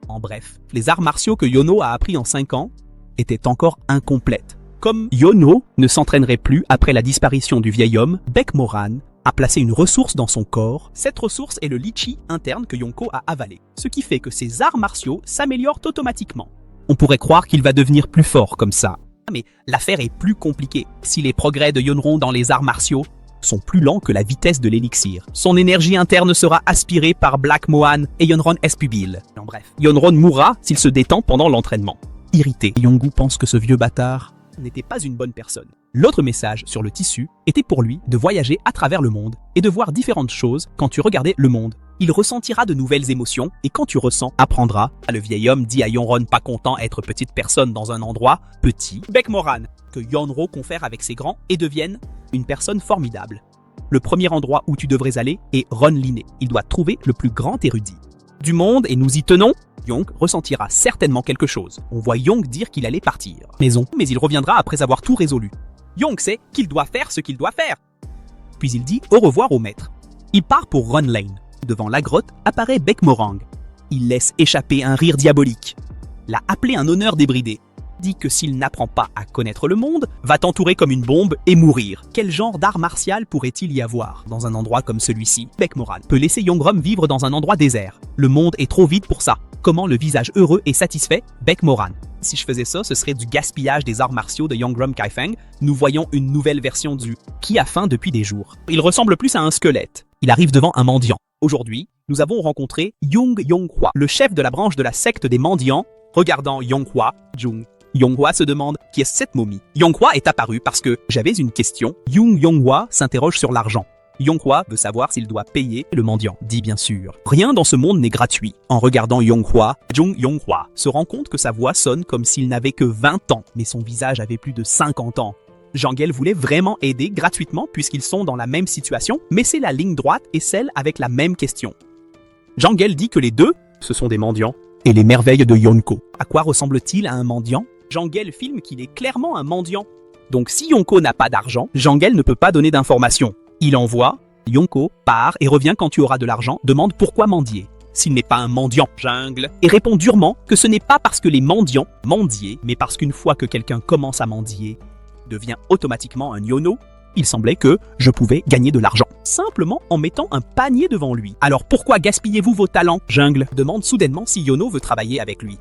En bref, les arts martiaux que Yono a appris en 5 ans étaient encore incomplètes. Comme Yono ne s'entraînerait plus après la disparition du vieil homme, Baek Mohan a placé une ressource dans son corps. Cette ressource est le litchi interne que Yonko a avalé, ce qui fait que ses arts martiaux s'améliorent automatiquement. On pourrait croire qu'il va devenir plus fort comme ça. Mais l'affaire est plus compliquée. Si les progrès de Yonron dans les arts martiaux sont plus lents que la vitesse de l'élixir, son énergie interne sera aspirée par Black Mohan et Yonron Espubile. En bref, Yonron mourra s'il se détend pendant l'entraînement. Irrité, Yongu pense que ce vieux bâtard n'était pas une bonne personne. L'autre message sur le tissu était pour lui de voyager à travers le monde et de voir différentes choses quand tu regardais le monde. Il ressentira de nouvelles émotions et quand tu ressens, apprendras. Le vieil homme dit à Yonron pas content être petite personne dans un endroit petit, Baek Mohan, que Yonro confère avec ses grands et devienne une personne formidable. Le premier endroit où tu devrais aller est Ronliné. Il doit trouver le plus grand érudit du monde et nous y tenons. Yong ressentira certainement quelque chose. On voit Yong dire qu'il allait partir. Mais il reviendra après avoir tout résolu. Yong sait qu'il doit faire ce qu'il doit faire. Puis il dit au revoir au maître. Il part pour Run Lane. Devant la grotte apparaît Baek Morang. Il laisse échapper un rire diabolique. L'a appelé un honneur débridé. Dit que s'il n'apprend pas à connaître le monde, va t'entourer comme une bombe et mourir. Quel genre d'art martial pourrait-il y avoir dans un endroit comme celui-ci? Baek Mohan peut laisser Yongrom vivre dans un endroit désert. Le monde est trop vide pour ça. Comment le visage heureux et satisfait? Baek Mohan. Si je faisais ça, ce serait du gaspillage des arts martiaux de Yongrom Kaifeng. Nous voyons une nouvelle version du qui a faim depuis des jours. Il ressemble plus à un squelette. Il arrive devant un mendiant. Aujourd'hui, nous avons rencontré Yung Yonghua, le chef de la branche de la secte des mendiants. Regardant Yonghua, Yonghua se demande qui est cette momie. Yonghua est apparu parce que j'avais une question. Yung Yonghua s'interroge sur l'argent. Yonghua veut savoir s'il doit payer. Le mendiant dit bien sûr. Rien dans ce monde n'est gratuit. En regardant Yonghua, Jung Yonghua se rend compte que sa voix sonne comme s'il n'avait que 20 ans, mais son visage avait plus de 50 ans. Jangel voulait vraiment aider gratuitement puisqu'ils sont dans la même situation, mais c'est la ligne droite et celle avec la même question. Jangel dit que les deux, ce sont des mendiants. Et les merveilles de Yonko. À quoi ressemble-t-il à un mendiant? Jangel filme qu'il est clairement un mendiant. Donc si Yonko n'a pas d'argent, Jangel ne peut pas donner d'informations. Il envoie, Yonko part et revient quand tu auras de l'argent, demande pourquoi mendier. S'il n'est pas un mendiant, jungle, et répond durement que ce n'est pas parce que les mendiants mendient, mais parce qu'une fois que quelqu'un commence à mendier, devient automatiquement un yono. Il semblait que je pouvais gagner de l'argent, simplement en mettant un panier devant lui. Alors pourquoi gaspillez-vous vos talents? Jungle demande soudainement si Yono veut travailler avec lui.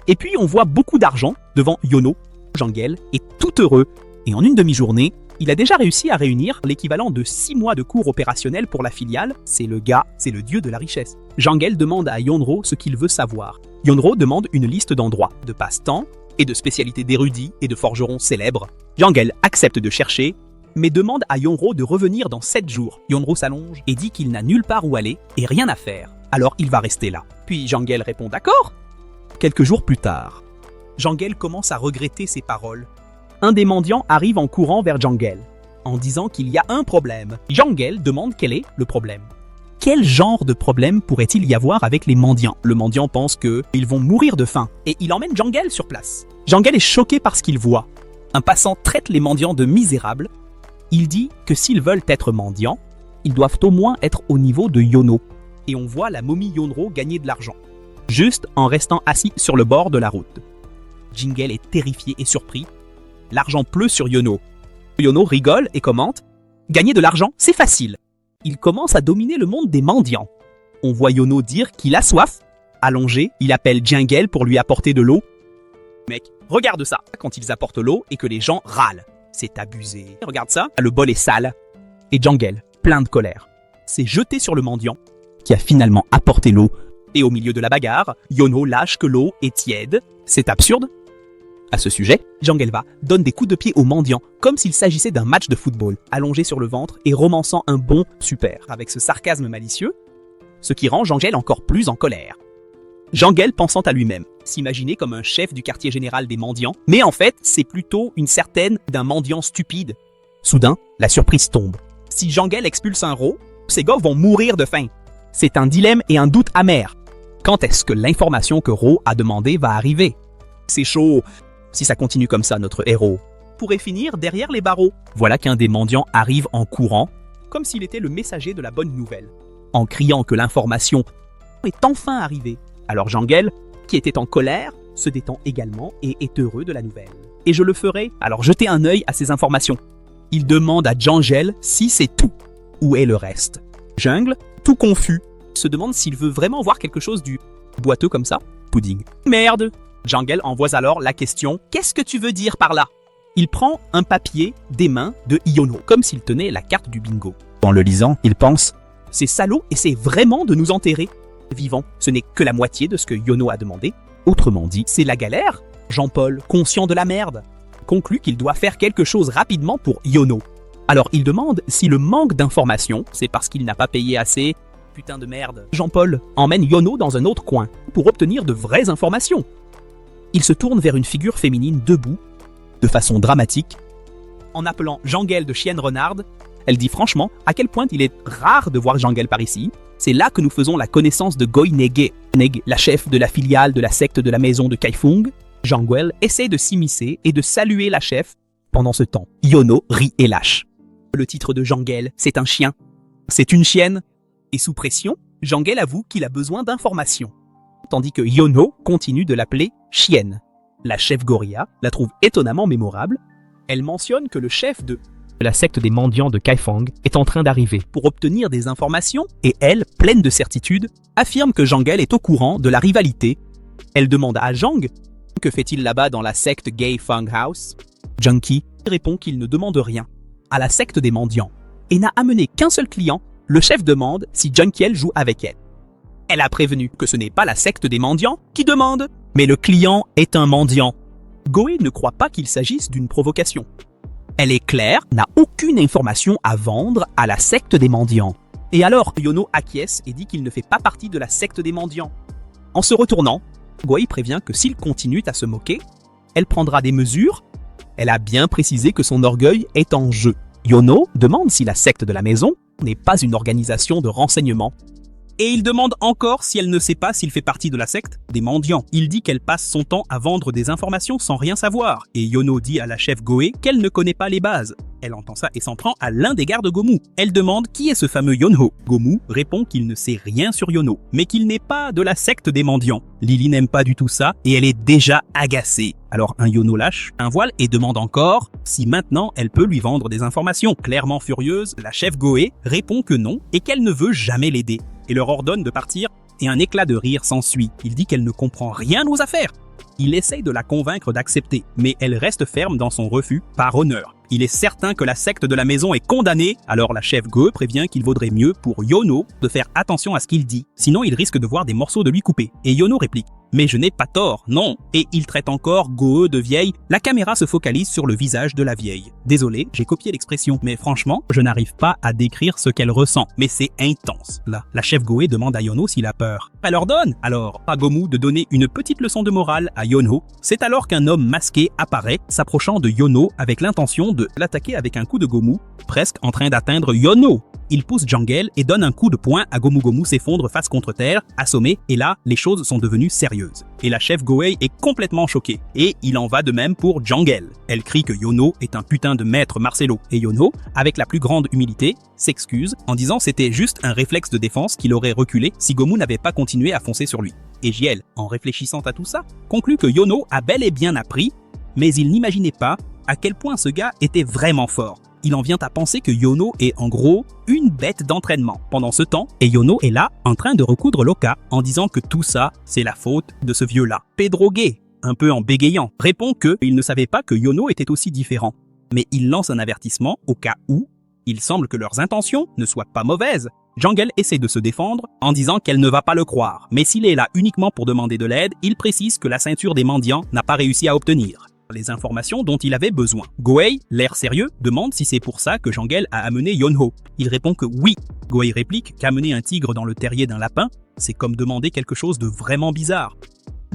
Et puis on voit beaucoup d'argent devant Yono. Jangel est tout heureux, et en une demi-journée, il a déjà réussi à réunir l'équivalent de 6 mois de cours opérationnels pour la filiale. C'est le gars, c'est le dieu de la richesse. Jangel demande à Yonro ce qu'il veut savoir. Yonro demande une liste d'endroits, de passe-temps, et de spécialités d'érudits et de forgerons célèbres. Jangel accepte de chercher, mais demande à Yonro de revenir dans 7 jours. Yonro s'allonge et dit qu'il n'a nulle part où aller et rien à faire. Alors il va rester là. Puis Jangel répond d'accord. Quelques jours plus tard, Jangel commence à regretter ses paroles. Un des mendiants arrive en courant vers Jangel, en disant qu'il y a un problème. Jangel demande quel est le problème. Quel genre de problème pourrait-il y avoir avec les mendiants? Le mendiant pense qu'ils vont mourir de faim et il emmène Jangel sur place. Jangel est choqué par ce qu'il voit. Un passant traite les mendiants de misérables. Il dit que s'ils veulent être mendiants, ils doivent au moins être au niveau de Yono. Et on voit la momie Yonro gagner de l'argent, juste en restant assis sur le bord de la route. Jangel est terrifié et surpris. L'argent pleut sur Yono. Yono rigole et commente « Gagner de l'argent, c'est facile !» Il commence à dominer le monde des mendiants. On voit Yono dire qu'il a soif. Allongé, il appelle Jangel pour lui apporter de l'eau. Mec, regarde ça, quand ils apportent l'eau et que les gens râlent. C'est abusé. Regarde ça, le bol est sale. Et Jangel, plein de colère, s'est jeté sur le mendiant, qui a finalement apporté l'eau. Et au milieu de la bagarre, Yono lâche que l'eau est tiède. C'est absurde. À ce sujet, Jangelva donne des coups de pied au mendiant, comme s'il s'agissait d'un match de football, allongé sur le ventre et romançant un bon super, avec ce sarcasme malicieux, ce qui rend Jangel encore plus en colère. Jangel pensant à lui-même, s'imaginer comme un chef du quartier général des mendiants, mais en fait, c'est plutôt une certaine d'un mendiant stupide. Soudain, la surprise tombe. Si Jangel expulse un Ro, ces gars vont mourir de faim. C'est un dilemme et un doute amer. Quand est-ce que l'information que Ro a demandé va arriver? C'est chaud. Si ça continue comme ça, notre héros pourrait finir derrière les barreaux. Voilà qu'un des mendiants arrive en courant, comme s'il était le messager de la bonne nouvelle, en criant que l'information est enfin arrivée. Alors Jangel, qui était en colère, se détend également et est heureux de la nouvelle. Et je le ferai, alors jetez un œil à ces informations. Il demande à Jangel si c'est tout. Où est le reste? Jungle, tout confus, se demande s'il veut vraiment voir quelque chose du boiteux comme ça. Pudding. Merde! Jangel envoie alors la question « Qu'est-ce que tu veux dire par là ?» Il prend un papier des mains de Yono, comme s'il tenait la carte du bingo. En le lisant, il pense « C'est salaud et c'est vraiment de nous enterrer. Vivant, ce n'est que la moitié de ce que Yono a demandé. Autrement dit, c'est la galère. » Jean-Paul, conscient de la merde, conclut qu'il doit faire quelque chose rapidement pour Yono. Alors il demande si le manque d'informations, c'est parce qu'il n'a pas payé assez. Putain de merde. Jean-Paul emmène Yono dans un autre coin pour obtenir de vraies informations. Il se tourne vers une figure féminine debout, de façon dramatique, en appelant Jangel de chienne renarde. Elle dit franchement à quel point il est rare de voir Jangel par ici. C'est là que nous faisons la connaissance de Goi Nege, la chef de la filiale de la secte de la maison de Kaifeng. Jangel essaie de s'immiscer et de saluer la chef. Pendant ce temps, Yono rit et lâche. Le titre de Jangel, c'est un chien. C'est une chienne. Et sous pression, Jangel avoue qu'il a besoin d'informations. Tandis que Yono continue de l'appeler chienne. La chef Gorilla la trouve étonnamment mémorable. Elle mentionne que le chef de la secte des mendiants de Kaifeng est en train d'arriver pour obtenir des informations et elle, pleine de certitude, affirme que Jangel est au courant de la rivalité. Elle demande à Jang « Que fait-il là-bas dans la secte Gay Feng House ?» Junkie répond qu'il ne demande rien à la secte des mendiants et n'a amené qu'un seul client. Le chef demande si Junkiel joue avec elle. Elle a prévenu que ce n'est pas la secte des mendiants qui demande, mais le client est un mendiant. Goe ne croit pas qu'il s'agisse d'une provocation. Elle est claire, n'a aucune information à vendre à la secte des mendiants. Et alors, Yono acquiesce et dit qu'il ne fait pas partie de la secte des mendiants. En se retournant, Goei prévient que s'il continue à se moquer, elle prendra des mesures. Elle a bien précisé que son orgueil est en jeu. Yono demande si la secte de la maison n'est pas une organisation de renseignement. Et il demande encore si elle ne sait pas s'il fait partie de la secte des mendiants. Il dit qu'elle passe son temps à vendre des informations sans rien savoir. Et Yono dit à la chef Goei qu'elle ne connaît pas les bases. Elle entend ça et s'en prend à l'un des gardes Gomu. Elle demande qui est ce fameux Yonho. Gomu répond qu'il ne sait rien sur Yono, mais qu'il n'est pas de la secte des mendiants. Lily n'aime pas du tout ça et elle est déjà agacée. Alors un Yono lâche un voile et demande encore si maintenant elle peut lui vendre des informations. Clairement furieuse, la chef Goei répond que non et qu'elle ne veut jamais l'aider. Et leur ordonne de partir, et un éclat de rire s'ensuit. Il dit qu'elle ne comprend rien aux affaires. Il essaye de la convaincre d'accepter, mais elle reste ferme dans son refus, par honneur. Il est certain que la secte de la maison est condamnée, alors la chef Goe prévient qu'il vaudrait mieux pour Yono de faire attention à ce qu'il dit, sinon il risque de voir des morceaux de lui couper. Et Yono réplique « Mais je n'ai pas tort, non !» Et il traite encore Goe de vieille. La caméra se focalise sur le visage de la vieille. Désolé, j'ai copié l'expression, mais franchement, je n'arrive pas à décrire ce qu'elle ressent. Mais c'est intense. Là, la chef Goe demande à Yono s'il a peur. Elle ordonne alors à Gomu de donner une petite leçon de morale à Yono. C'est alors qu'un homme masqué apparaît, s'approchant de Yono avec l'intention de l'attaquer avec un coup de Gomu, presque en train d'atteindre Yono. Il pousse Jangel et donne un coup de poing à Gomu. Gomu s'effondre face contre terre, assommé, et là, les choses sont devenues sérieuses. Et la chef Goei est complètement choquée. Et il en va de même pour Jangel. Elle crie que Yono est un putain de maître Marcelo. Et Yono, avec la plus grande humilité, s'excuse en disant c'était juste un réflexe de défense qu'il aurait reculé si Gomu n'avait pas continué à foncer sur lui. Et Jiel, en réfléchissant à tout ça, conclut que Yono a bel et bien appris, mais il n'imaginait pas à quel point ce gars était vraiment fort. Il en vient à penser que Yono est en gros une bête d'entraînement. Pendant ce temps, et Yono est là en train de recoudre Loka en disant que tout ça, c'est la faute de ce vieux-là. Pedro Gay, un peu en bégayant, répond qu'il ne savait pas que Yono était aussi différent. Mais il lance un avertissement au cas où il semble que leurs intentions ne soient pas mauvaises. Jangel essaie de se défendre en disant qu'elle ne va pas le croire. Mais s'il est là uniquement pour demander de l'aide, il précise que la ceinture des mendiants n'a pas réussi à obtenir les informations dont il avait besoin. Goei, l'air sérieux, demande si c'est pour ça que Jangel a amené Yonho. Il répond que oui. Goei réplique qu'amener un tigre dans le terrier d'un lapin, c'est comme demander quelque chose de vraiment bizarre.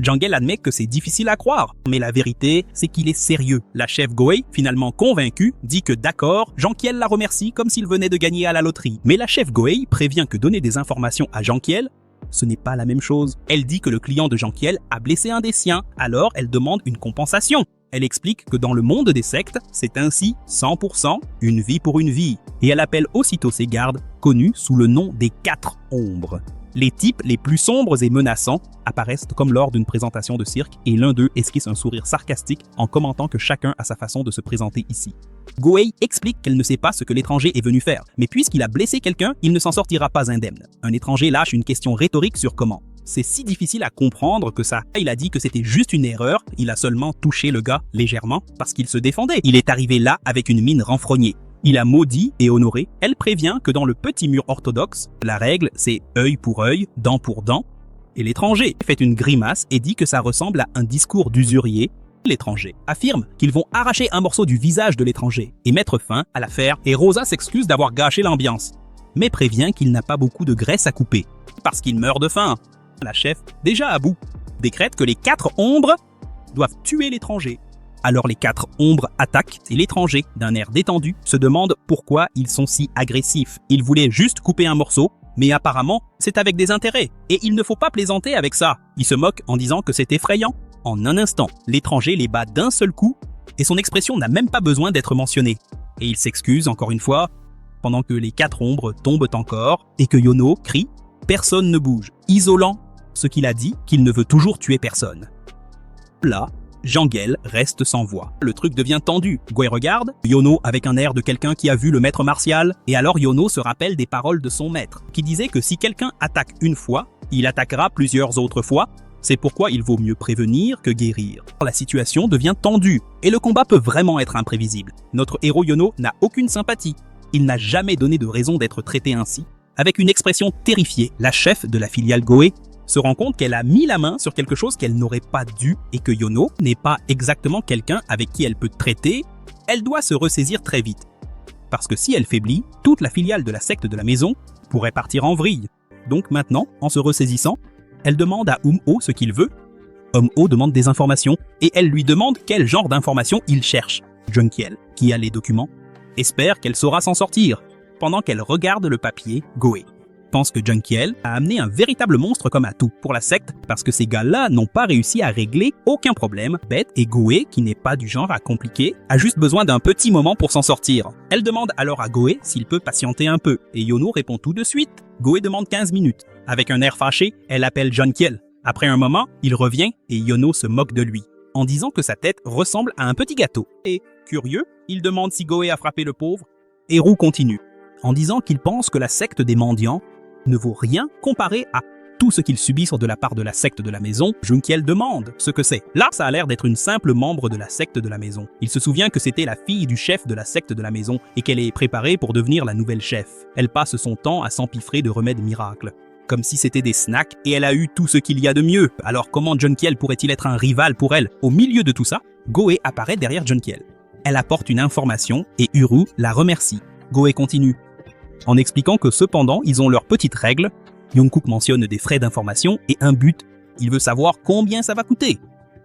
Jangel admet que c'est difficile à croire, mais la vérité, c'est qu'il est sérieux. La chef Goei, finalement convaincue, dit que d'accord, Jankiel la remercie comme s'il venait de gagner à la loterie. Mais la chef Goei prévient que donner des informations à Jankiel, ce n'est pas la même chose. Elle dit que le client de Jankiel a blessé un des siens, alors elle demande une compensation. Elle explique que dans le monde des sectes, c'est ainsi 100% une vie pour une vie. Et elle appelle aussitôt ses gardes, connus sous le nom des 4 ombres. Les types les plus sombres et menaçants apparaissent comme lors d'une présentation de cirque et l'un d'eux esquisse un sourire sarcastique en commentant que chacun a sa façon de se présenter ici. Goei explique qu'elle ne sait pas ce que l'étranger est venu faire, mais puisqu'il a blessé quelqu'un, il ne s'en sortira pas indemne. Un étranger lâche une question rhétorique sur comment. C'est si difficile à comprendre que ça. Il a dit que c'était juste une erreur, il a seulement touché le gars légèrement parce qu'il se défendait. Il est arrivé là avec une mine renfrognée. Il a maudit et honoré. Elle prévient que dans le petit mur orthodoxe, la règle c'est œil pour œil, dent pour dent. Et l'étranger fait une grimace et dit que ça ressemble à un discours d'usurier. L'étranger affirme qu'ils vont arracher un morceau du visage de l'étranger et mettre fin à l'affaire. Et Rosa s'excuse d'avoir gâché l'ambiance, mais prévient qu'il n'a pas beaucoup de graisse à couper parce qu'il meurt de faim. La chef, déjà à bout, décrète que les 4 ombres doivent tuer l'étranger. Alors les 4 ombres attaquent et l'étranger, d'un air détendu, se demande pourquoi ils sont si agressifs. Ils voulaient juste couper un morceau, mais apparemment, c'est avec des intérêts. Et il ne faut pas plaisanter avec ça. Il se moque en disant que c'est effrayant. En un instant, l'étranger les bat d'un seul coup et son expression n'a même pas besoin d'être mentionnée. Et il s'excuse encore une fois, pendant que les 4 ombres tombent encore et que Yono crie « Personne ne bouge », isolant ce qu'il a dit qu'il ne veut toujours tuer personne. Là, Jangel reste sans voix. Le truc devient tendu. Goei regarde Yono avec un air de quelqu'un qui a vu le maître martial, et alors Yono se rappelle des paroles de son maître, qui disait que si quelqu'un attaque une fois, il attaquera plusieurs autres fois. C'est pourquoi il vaut mieux prévenir que guérir. La situation devient tendue, et le combat peut vraiment être imprévisible. Notre héros Yono n'a aucune sympathie. Il n'a jamais donné de raison d'être traité ainsi. Avec une expression terrifiée, la chef de la filiale Goei se rend compte qu'elle a mis la main sur quelque chose qu'elle n'aurait pas dû et que Yono n'est pas exactement quelqu'un avec qui elle peut traiter. elle doit se ressaisir très vite. Parce que si elle faiblit, toute la filiale de la secte de la maison pourrait partir en vrille. Donc maintenant, en se ressaisissant, elle demande à Um-Oh ce qu'il veut. Um-Oh demande des informations et elle lui demande quel genre d'informations il cherche. Junkiel, qui a les documents, espère qu'elle saura s'en sortir. Pendant qu'elle regarde le papier, Goe pense que Junkiel a amené un véritable monstre comme atout pour la secte parce que ces gars-là n'ont pas réussi à régler aucun problème bête et Goe, qui n'est pas du genre à compliquer, a juste besoin d'un petit moment pour s'en sortir. Elle demande alors à Goe s'il peut patienter un peu et Yono répond tout de suite. Goe demande 15 minutes. Avec un air fâché, elle appelle Junkiel. Après un moment, il revient et Yono se moque de lui en disant que sa tête ressemble à un petit gâteau. Et, curieux, il demande si Goe a frappé le pauvre. Et Roux continue en disant qu'il pense que la secte des mendiants ne vaut rien comparé à tout ce qu'ils subissent de la part de la secte de la maison. Junkiel demande ce que c'est. Là, ça a l'air d'être une simple membre de la secte de la maison. Il se souvient que c'était la fille du chef de la secte de la maison et qu'elle est préparée pour devenir la nouvelle chef. Elle passe son temps à s'empiffrer de remèdes miracles, comme si c'était des snacks, et elle a eu tout ce qu'il y a de mieux. Alors comment Junkiel pourrait-il être un rival pour elle? Au milieu de tout ça, Goe apparaît derrière Junkiel. Elle apporte une information et Uru la remercie. Goe continue en expliquant que cependant, ils ont leurs petites règles. Jungkook mentionne des frais d'information et un but. Il veut savoir combien ça va coûter.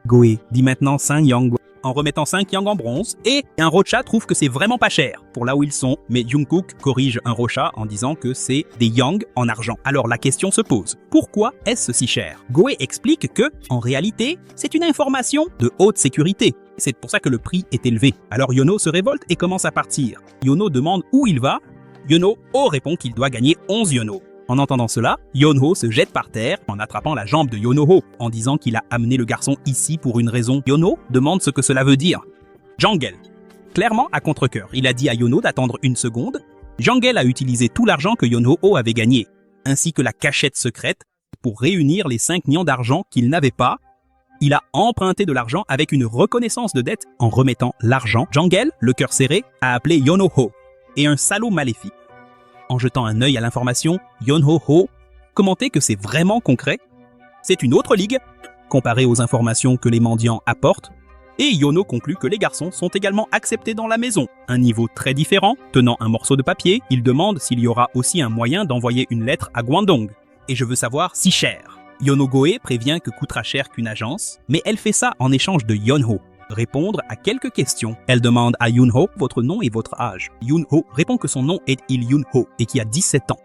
Goe dit maintenant 5 yang en remettant 5 yang en bronze et un Rocha trouve que c'est vraiment pas cher pour là où ils sont. Mais Jungkook corrige un Rocha en disant que c'est des yang en argent. Alors la question se pose. Pourquoi est-ce si cher? Goe explique que, en réalité, c'est une information de haute sécurité. C'est pour ça que le prix est élevé. Alors Yono se révolte et commence à partir. Yono demande où il va. Yono-ho répond qu'il doit gagner 11 Yono. En entendant cela, Yeonho se jette par terre en attrapant la jambe de Yeonho en disant qu'il a amené le garçon ici pour une raison. Yeonho demande ce que cela veut dire. Jangel. Clairement à contre-cœur, il a dit à Yeonho d'attendre une seconde. Jangel a utilisé tout l'argent que Yeonho avait gagné, ainsi que la cachette secrète, pour réunir les 5 millions d'argent qu'il n'avait pas. Il a emprunté de l'argent avec une reconnaissance de dette en remettant l'argent. Jangel, le cœur serré, a appelé Yeonho et un salaud maléfique. En jetant un œil à l'information, Yeonho commentait que c'est vraiment concret. C'est une autre ligue, comparée aux informations que les mendiants apportent. Et Yono conclut que les garçons sont également acceptés dans la maison. Un niveau très différent, tenant un morceau de papier, il demande s'il y aura aussi un moyen d'envoyer une lettre à Guangdong. Et je veux savoir si cher. Yeonho Goe prévient que coûtera cher qu'une agence, mais elle fait ça en échange de Yeonho. Répondre à quelques questions. Elle demande à Yoonho votre nom et votre âge. Yoonho répond que son nom est Il Yoonho et qu'il a 17 ans.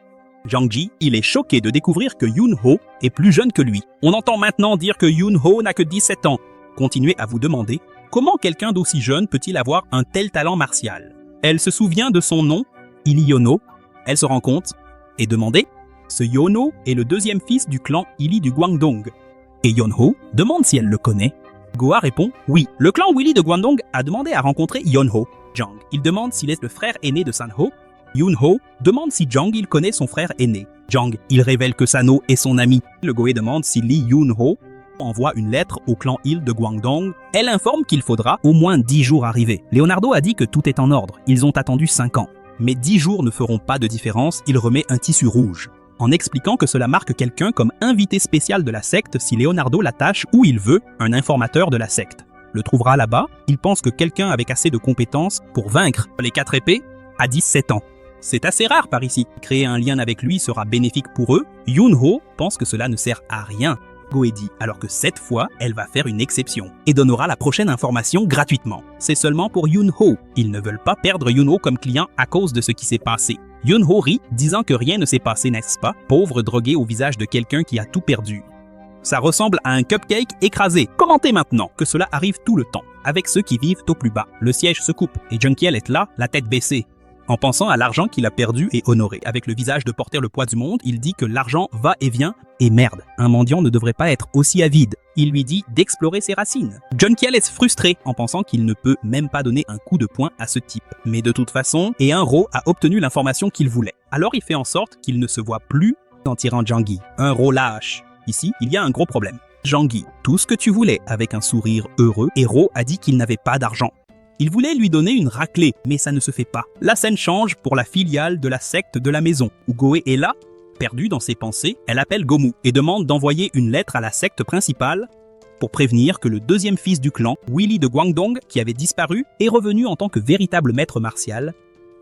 Jang-ji, il est choqué de découvrir que Yoonho est plus jeune que lui. On entend maintenant dire que Yoonho n'a que 17 ans. Continuez à vous demander comment quelqu'un d'aussi jeune peut-il avoir un tel talent martial. Elle se souvient de son nom, Il Yono. Elle se rend compte et demandait ce Yono est le deuxième fils du clan Ili du Guangdong. Et Yeonho demande si elle le connaît. Goa répond oui. Le clan Willy de Guangdong a demandé à rencontrer Yeonho. Jang, il demande s'il est le frère aîné de Sanho. Yoonho demande si Jang il connaît son frère aîné. Jang, il révèle que Sano est son ami. Le Goe demande si Lee Yoonho envoie une lettre au clan Il de Guangdong. Elle informe qu'il faudra au moins 10 jours arriver. Leonardo a dit que tout est en ordre. Ils ont attendu 5 ans. Mais 10 jours ne feront pas de différence. Il remet un tissu rouge, en expliquant que cela marque quelqu'un comme invité spécial de la secte si Leonardo l'attache où il veut, un informateur de la secte. Le trouvera là-bas, il pense que quelqu'un avec assez de compétences pour vaincre les 4 épées a 17 ans. C'est assez rare par ici. Créer un lien avec lui sera bénéfique pour eux. Yoonho pense que cela ne sert à rien. Goe dit alors que cette fois, elle va faire une exception et donnera la prochaine information gratuitement. C'est seulement pour Yoonho. Ils ne veulent pas perdre Yoonho comme client à cause de ce qui s'est passé. Yoonho rit, disant que rien ne s'est passé, n'est-ce pas? Pauvre drogué au visage de quelqu'un qui a tout perdu. Ça ressemble à un cupcake écrasé. Commentez maintenant que cela arrive tout le temps, avec ceux qui vivent au plus bas. Le siège se coupe et Junkiel est là, la tête baissée. En pensant à l'argent qu'il a perdu et honoré. Avec le visage de porter le poids du monde, il dit que l'argent va et vient. Et merde, un mendiant ne devrait pas être aussi avide. Il lui dit d'explorer ses racines. Junkiel est frustré en pensant qu'il ne peut même pas donner un coup de poing à ce type. Mais de toute façon, Ro a obtenu l'information qu'il voulait. Alors il fait en sorte qu'il ne se voit plus en tirant Jangi. Un Ro lâche. Ici, il y a un gros problème. Jangi, tout ce que tu voulais avec un sourire heureux, et Ro a dit qu'il n'avait pas d'argent. Il voulait lui donner une raclée, mais ça ne se fait pas. La scène change pour la filiale de la secte de la maison, où Goe est là, perdue dans ses pensées. Elle appelle Gomu et demande d'envoyer une lettre à la secte principale. pour prévenir que le deuxième fils du clan, Willy de Guangdong, qui avait disparu, est revenu en tant que véritable maître martial.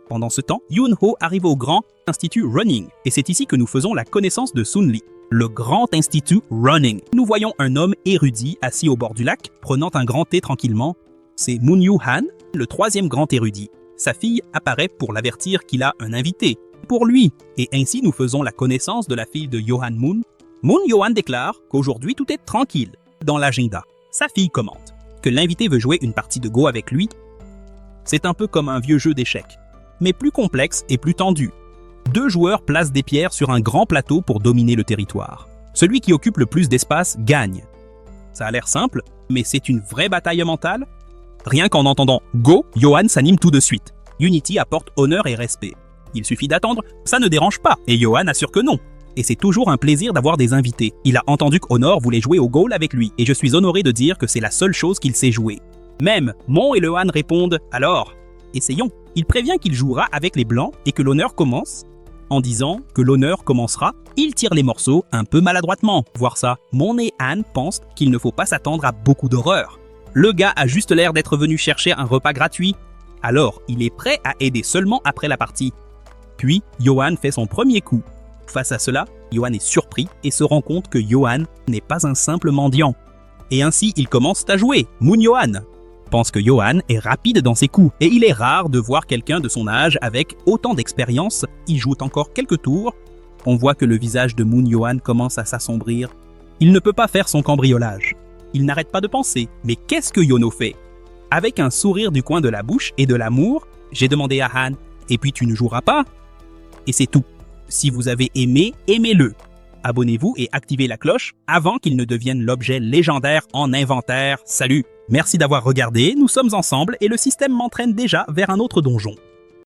Pendant ce temps, Yun Ho arrive au Grand Institut Running, et c'est ici que nous faisons la connaissance de Sun Li. Le Grand Institut Running. Nous voyons un homme érudit assis au bord du lac, prenant un grand thé tranquillement. C'est Moon Yu Han, le troisième grand érudit. Sa fille apparaît pour l'avertir qu'il a un invité pour lui, et ainsi nous faisons la connaissance de la fille de Johan Moon. Moon Johan déclare qu'aujourd'hui tout est tranquille dans l'agenda. Sa fille commente que l'invité veut jouer une partie de Go avec lui. C'est un peu comme un vieux jeu d'échecs, mais plus complexe et plus tendu. Deux joueurs placent des pierres sur un grand plateau pour dominer le territoire. Celui qui occupe le plus d'espace gagne. Ça a l'air simple, mais c'est une vraie bataille mentale. Rien qu'en entendant Go, Johan s'anime tout de suite. Unity apporte honneur et respect. Il suffit d'attendre, ça ne dérange pas, et Johan assure que non. Et c'est toujours un plaisir d'avoir des invités. Il a entendu qu'Honor voulait jouer au goal avec lui, et je suis honoré de dire que c'est la seule chose qu'il sait jouer. Même Mon et Lehan répondent « Alors, essayons ». Il prévient qu'il jouera avec les blancs et que l'honneur commence. En disant que l'honneur commencera, il tire les morceaux un peu maladroitement. Voir ça, Mon et Han pensent qu'il ne faut pas s'attendre à beaucoup d'horreur. Le gars a juste l'air d'être venu chercher un repas gratuit. Alors, il est prêt à aider seulement après la partie. Puis, Johan fait son premier coup. Face à cela, Johan est surpris et se rend compte que Johan n'est pas un simple mendiant. Et ainsi, il commence à jouer. Moon Johan pense que Johan est rapide dans ses coups et il est rare de voir quelqu'un de son âge avec autant d'expérience. Il joue encore quelques tours. On voit que le visage de Moon Johan commence à s'assombrir. Il ne peut pas faire son cambriolage. Il n'arrête pas de penser. Mais qu'est-ce que Yono fait? Avec un sourire du coin de la bouche et de l'amour, j'ai demandé à Han « Et puis tu ne joueras pas ?» Et c'est tout. Si vous avez aimé, aimez-le. Abonnez-vous et activez la cloche avant qu'il ne devienne l'objet légendaire en inventaire. Salut! Merci d'avoir regardé, nous sommes ensemble et le système m'entraîne déjà vers un autre donjon.